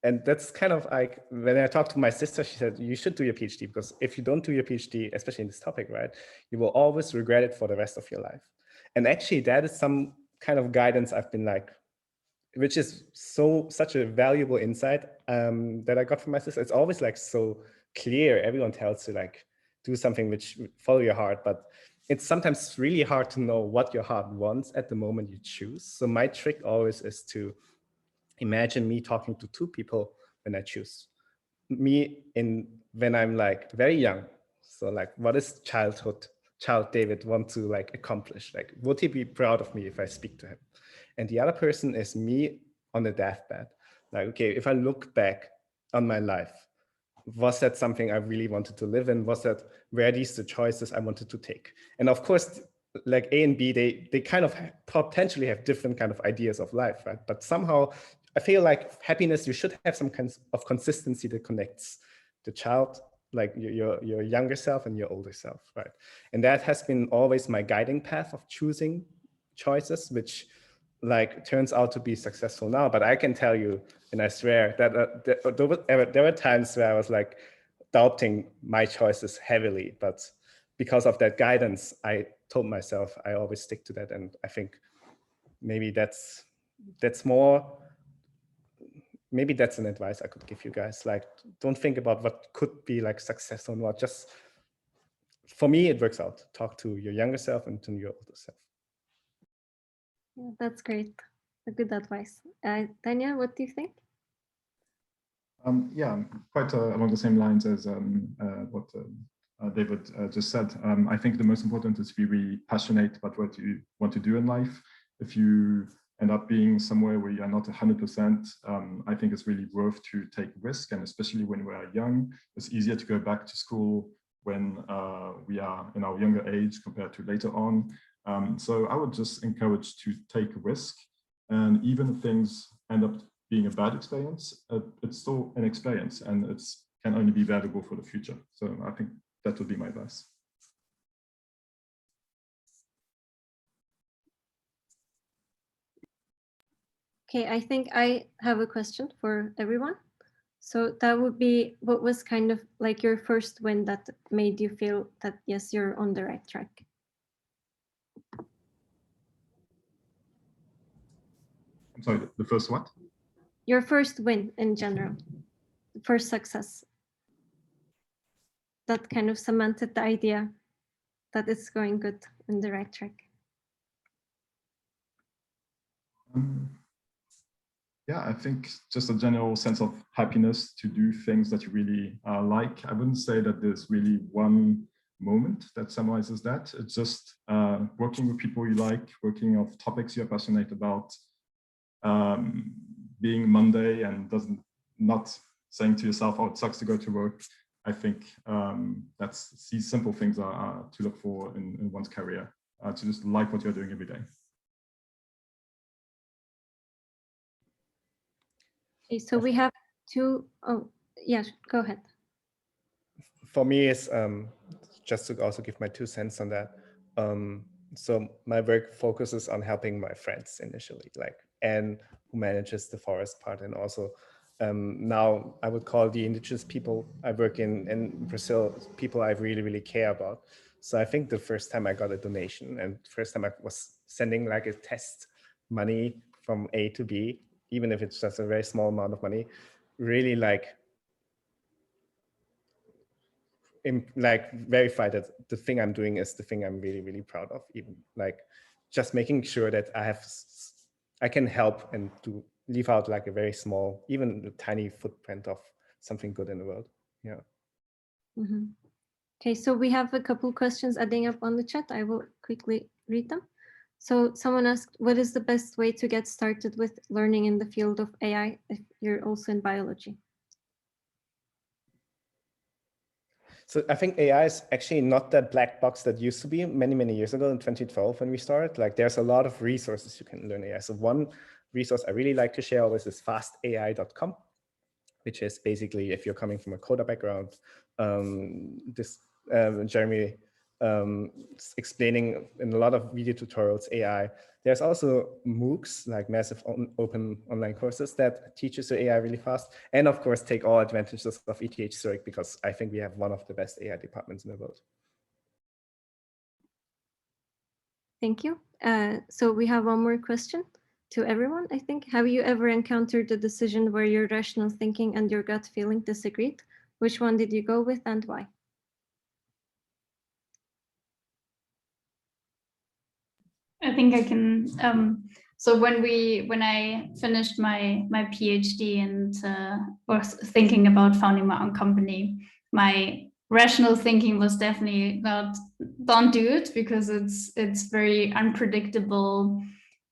And that's kind of like, when I talked to my sister, she said, you should do your PhD, because if you don't do your PhD, especially in this topic, right, you will always regret it for the rest of your life. And actually that is some kind of guidance I've been like, which is such a valuable insight that I got from my sister. It's always like so clear. Everyone tells you like, do something which follow your heart, but it's sometimes really hard to know what your heart wants at the moment you choose. So my trick always is to imagine me talking to two people when I choose. When I'm like very young. So like, what is child David want to like accomplish? Like, would he be proud of me if I speak to him? And the other person is me on the deathbed. Like, okay, if I look back on my life, was that something I really wanted to live in? Were these the choices I wanted to take? And of course, like A and B, they kind of potentially have different kind of ideas of life, right? But somehow I feel like happiness, you should have some kind of consistency that connects the child, like your younger self and your older self, right? And that has been always my guiding path of choosing choices, which like turns out to be successful now. But I can tell you, and I swear that there were times where I was like doubting my choices heavily, but because of that guidance, I told myself I always stick to that. And I think maybe that's an advice I could give you guys. Like, don't think about what could be like success or not. Just, for me, it works out. Talk to your younger self and to your older self. Yeah, that's great. A good advice. Tanya, what do you think? Yeah, quite along the same lines as what David just said. I think the most important is to be really passionate about what you want to do in life. If you end up being somewhere where you are not 100%, I think it's really worth to take risk. And especially when we are young, it's easier to go back to school when we are in our younger age compared to later on. So I would just encourage to take a risk. And even if things end up being a bad experience, it's still an experience, and it can only be valuable for the future. So I think that would be my advice. Okay, I think I have a question for everyone. So that would be, what was kind of like your first win that made you feel that, yes, you're on the right track? I'm sorry, the first what? Your first win in general, the first success that kind of cemented the idea that it's going good in the right track. Yeah, I think just a general sense of happiness to do things that you really like. I wouldn't say that there's really one moment that summarizes that. It's just working with people you like, working on topics you're passionate about, being Monday and not saying to yourself, oh, it sucks to go to work. I think these simple things are to look for in one's career, to just like what you're doing every day. Okay, so we have two. Oh, yeah, go ahead. For me, it's just to also give my 2 cents on that. So my work focuses on helping my friends initially, like Ann, who manages the forest part, and also now I would call the indigenous people I work in Brazil people I really, really care about. So I think the first time I got a donation and first time I was sending like a test money from A to B, even if it's just a very small amount of money, really verify that the thing I'm doing is the thing I'm really, really proud of. Even like just making sure that I can help and do leave out like a very small, even a tiny footprint of something good in the world. Yeah. Mm-hmm. Okay, so we have a couple questions adding up on the chat. I will quickly read them. So someone asked, what is the best way to get started with learning in the field of AI if you're also in biology? So I think AI is actually not that black box that used to be many, many years ago in 2012 when we started. Like there's a lot of resources you can learn AI. So one resource I really like to share always is fastai.com, which is basically, if you're coming from a coder background, Jeremy explaining in a lot of video tutorials AI. There's also MOOCs, like massive open online courses that teaches you AI really fast. And of course, take all advantages of ETH Zurich, because I think we have one of the best AI departments in the world. Thank you. So we have one more question to everyone, I think. Have you ever encountered a decision where your rational thinking and your gut feeling disagreed? Which one did you go with and why? I think I can. So when I finished my PhD and was thinking about founding my own company, my rational thinking was definitely not, don't do it, because it's very unpredictable.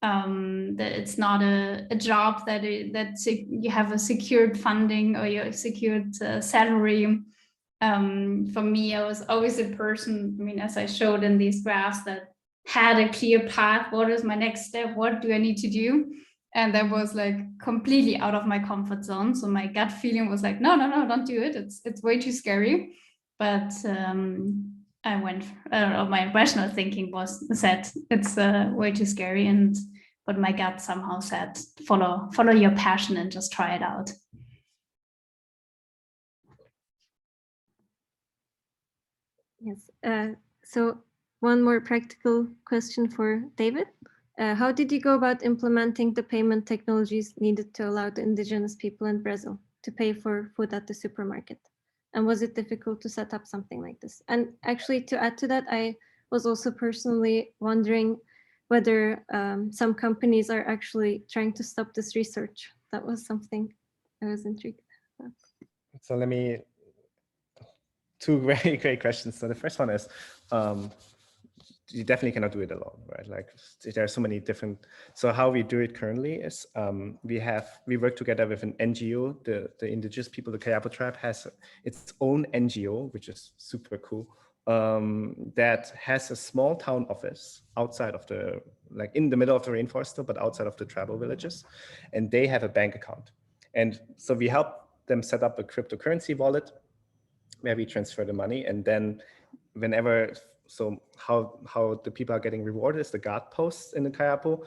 That it's not a job that you have a secured funding or you secured salary. For me, I was always a person, I mean, as I showed in these graphs, that had a clear path. What is my next step? What do I need to do? And that was like completely out of my comfort zone. So my gut feeling was like, no, don't do it. It's way too scary. But I went, my rational thinking said it's way too scary. But my gut somehow said, follow your passion and just try it out. Yes. So one more practical question for David. How did you go about implementing the payment technologies needed to allow the indigenous people in Brazil to pay for food at the supermarket? And was it difficult to set up something like this? And actually, to add to that, I was also personally wondering whether some companies are actually trying to stop this research. That was something I was intrigued about. So let me, two very great questions. So the first one is, you definitely cannot do it alone, right? Like there are so many different, so how we do it currently is we work together with an NGO, the indigenous people, the Kayapo tribe has its own NGO, which is super cool, that has a small town office outside of the, like in the middle of the rainforest still, but outside of the tribal villages. And they have a bank account. And so we help them set up a cryptocurrency wallet where we transfer the money, and then whenever, so how the people are getting rewarded is the guard posts in the Kayapo.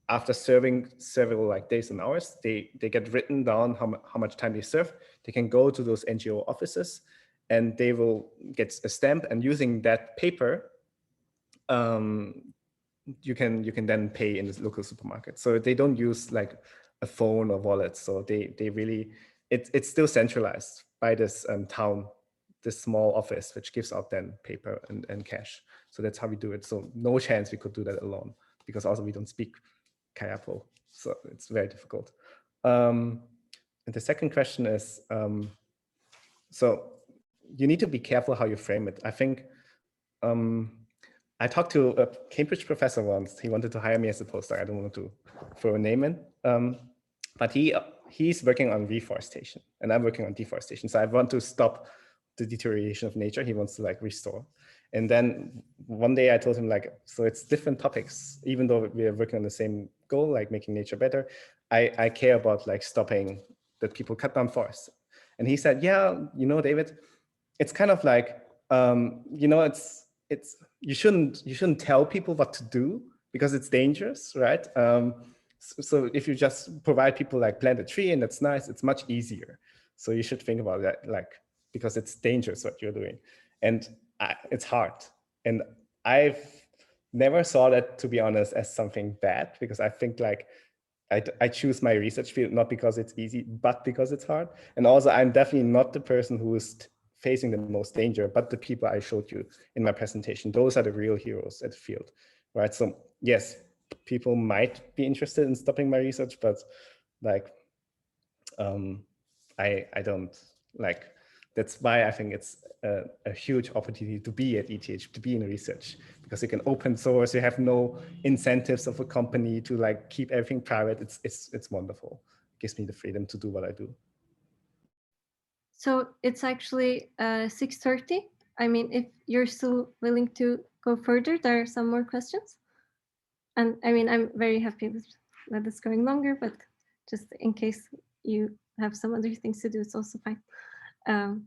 After serving several like days and hours, they get written down how much time they serve. They can go to those NGO offices and they will get a stamp, and using that paper, you can then pay in the local supermarket. So they don't use like a phone or wallet. So they really, it's still centralized by this town, this small office, which gives out then paper and cash. So that's how we do it. So no chance we could do that alone, because also we don't speak Kayapo. So it's very difficult. And the second question is, so you need to be careful how you frame it. I think I talked to a Cambridge professor once. He wanted to hire me as a postdoc. I don't want to throw a name in, but he's working on reforestation and I'm working on deforestation. So I want to stop the deterioration of nature. He wants to like restore. And then one day I told him like, so it's different topics, even though we are working on the same goal, like making nature better. I care about like stopping that people cut down forests. And he said, yeah, you know, David, it's kind of like, you know, you shouldn't tell people what to do because it's dangerous, right? So if you just provide people like plant a tree and that's nice, it's much easier. So you should think about that, like, because it's dangerous what you're doing. And it's hard. And I've never saw that, to be honest, as something bad, because I think like I choose my research field not because it's easy, but because it's hard. And also I'm definitely not the person who is facing the most danger, but the people I showed you in my presentation. Those are the real heroes at the field, right? So yes, people might be interested in stopping my research, but like I don't like. That's why I think it's a huge opportunity to be at ETH, to be in research, because you can open source. You have no incentives of a company to like keep everything private. It's wonderful. It gives me the freedom to do what I do. So it's actually 6:30. I mean, if you're still willing to go further, there are some more questions. And I mean, I'm very happy with that it's going longer, but just in case you have some other things to do, it's also fine.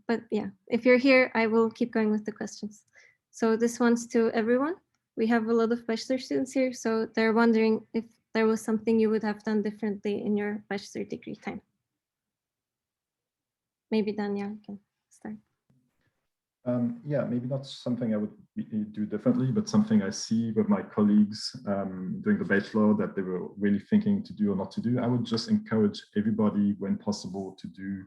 But yeah, if you're here, I will keep going with the questions. So this one's to everyone. We have a lot of bachelor students here, so they're wondering if there was something you would have done differently in your bachelor degree time. Maybe Daniel can start. Yeah, maybe not something I would do differently, but something I see with my colleagues doing the bachelor that they were really thinking to do or not to do. I would just encourage everybody, when possible, to do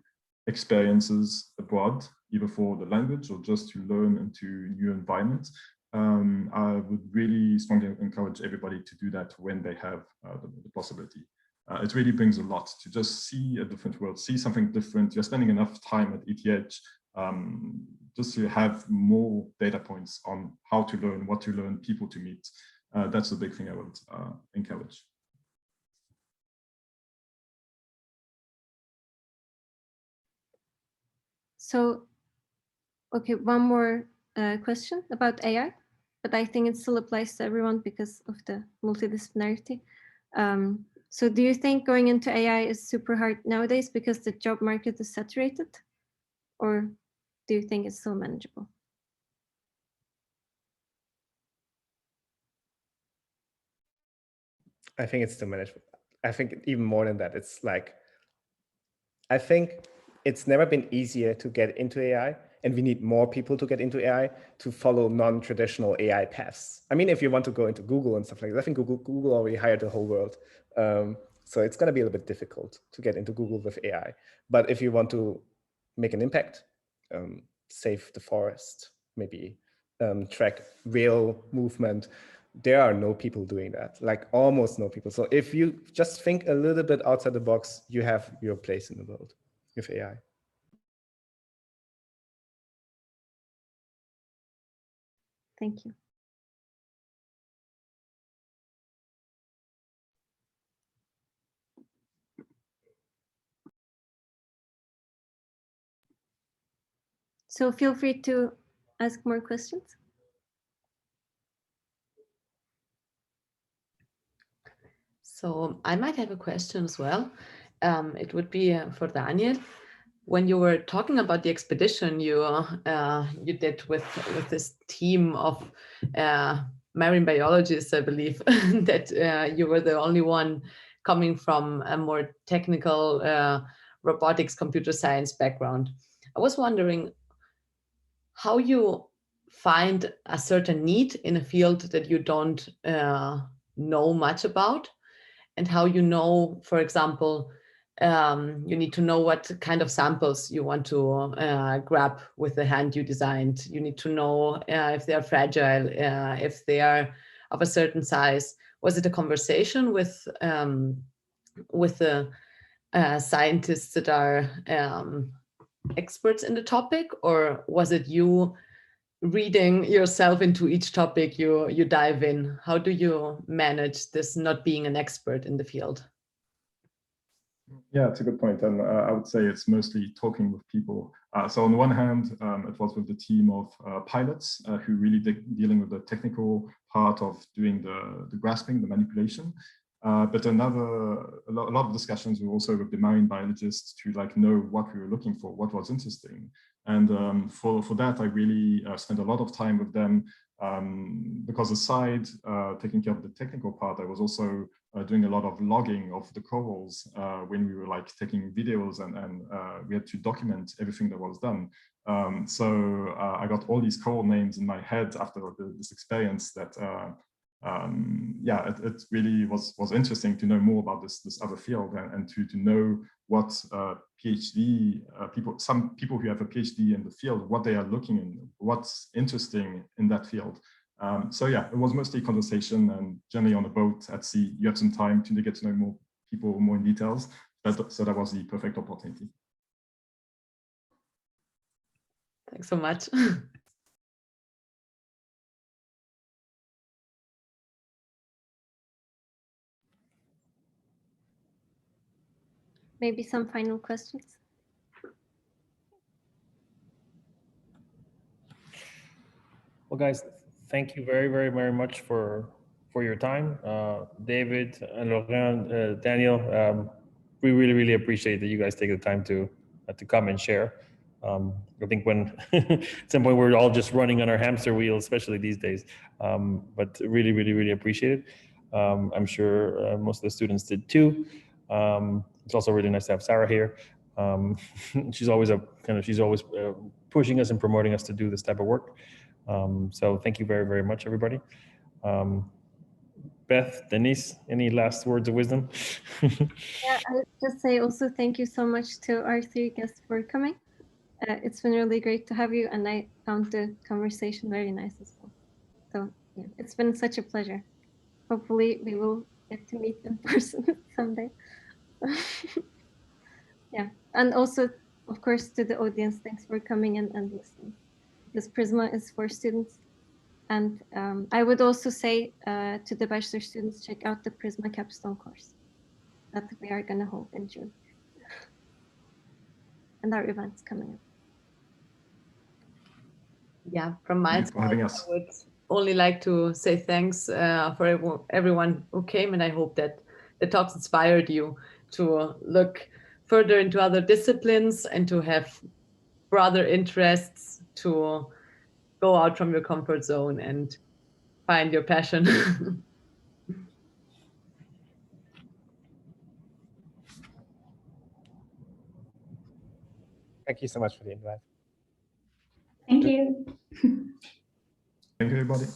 experiences abroad, either for the language or just to learn into new environments. I would really strongly encourage everybody to do that when they have the possibility. It really brings a lot to just see a different world, see something different. You're spending enough time at ETH just to have more data points on how to learn, what to learn, people to meet. That's the big thing I would encourage. So, okay, one more question about AI, but I think it still applies to everyone because of the multidisciplinarity. So do you think going into AI is super hard nowadays because the job market is saturated? Or do you think it's still manageable? I think it's still manageable. I think even more than that, it's like, I think it's never been easier to get into AI, and we need more people to get into AI to follow non-traditional AI paths. I mean, if you want to go into Google and stuff like that, I think Google already hired the whole world. So it's going to be a little bit difficult to get into Google with AI. But if you want to make an impact, save the forest, maybe track real movement, there are no people doing that, like almost no people. So if you just think a little bit outside the box, you have your place in the world with AI. Thank you. So feel free to ask more questions. So I might have a question as well. It would be for Daniel. When you were talking about the expedition you did with this team of marine biologists, I believe, that you were the only one coming from a more technical robotics, computer science background. I was wondering how you find a certain need in a field that you don't know much about, and how you know, for example, you need to know what kind of samples you want to grab with the hand you designed. You need to know if they are fragile, if they are of a certain size. Was it a conversation with the scientists that are experts in the topic, or was it you reading yourself into each topic you dive in? How do you manage this not being an expert in the field? Yeah, it's a good point. And I would say it's mostly talking with people. So on the one hand, it was with the team of pilots who really dealing with the technical part of doing the grasping, the manipulation. But a lot of discussions were also with the marine biologists to like know what we were looking for, what was interesting. And for that, I really spent a lot of time with them because aside taking care of the technical part, I was also doing a lot of logging of the corals when we were like taking videos and we had to document everything that was done. So I got all these coral names in my head after this experience that yeah, it really was interesting to know more about this other field and to know what PhD people, some people who have a PhD in the field, what they are looking in, what's interesting in that field. So yeah, it was mostly conversation, and generally on a boat at sea, you have some time to get to know more people more in details. so that was the perfect opportunity. Thanks so much. Maybe some final questions. Well, guys, thank you very, very, very much for your time. David, Ann-Lauriene, Daniel, we really, really appreciate that you guys take the time to come and share. I think when at some point we're all just running on our hamster wheel, especially these days, but really, really, really appreciate it. I'm sure most of the students did too. It's also really nice to have Sarah here. She's always pushing us and promoting us to do this type of work. So thank you very, very much, everybody. Beth, Denise, any last words of wisdom? Yeah, I would just say also thank you so much to our three guests for coming. It's been really great to have you, and I found the conversation very nice as well. So yeah, it's been such a pleasure. Hopefully we will get to meet in person someday. Yeah, and also, of course, to the audience, thanks for coming and listening. This Prisma is for students. And I would also say to the bachelor students, check out the Prisma capstone course that we are going to hold in June. And our events coming up. Yeah, from my side, having I us. would only like to say thanks for everyone who came, and I hope that the talks inspired you to look further into other disciplines and to have broader interests, to go out from your comfort zone and find your passion. Thank you so much for the invite. Thank you. Thank you, everybody.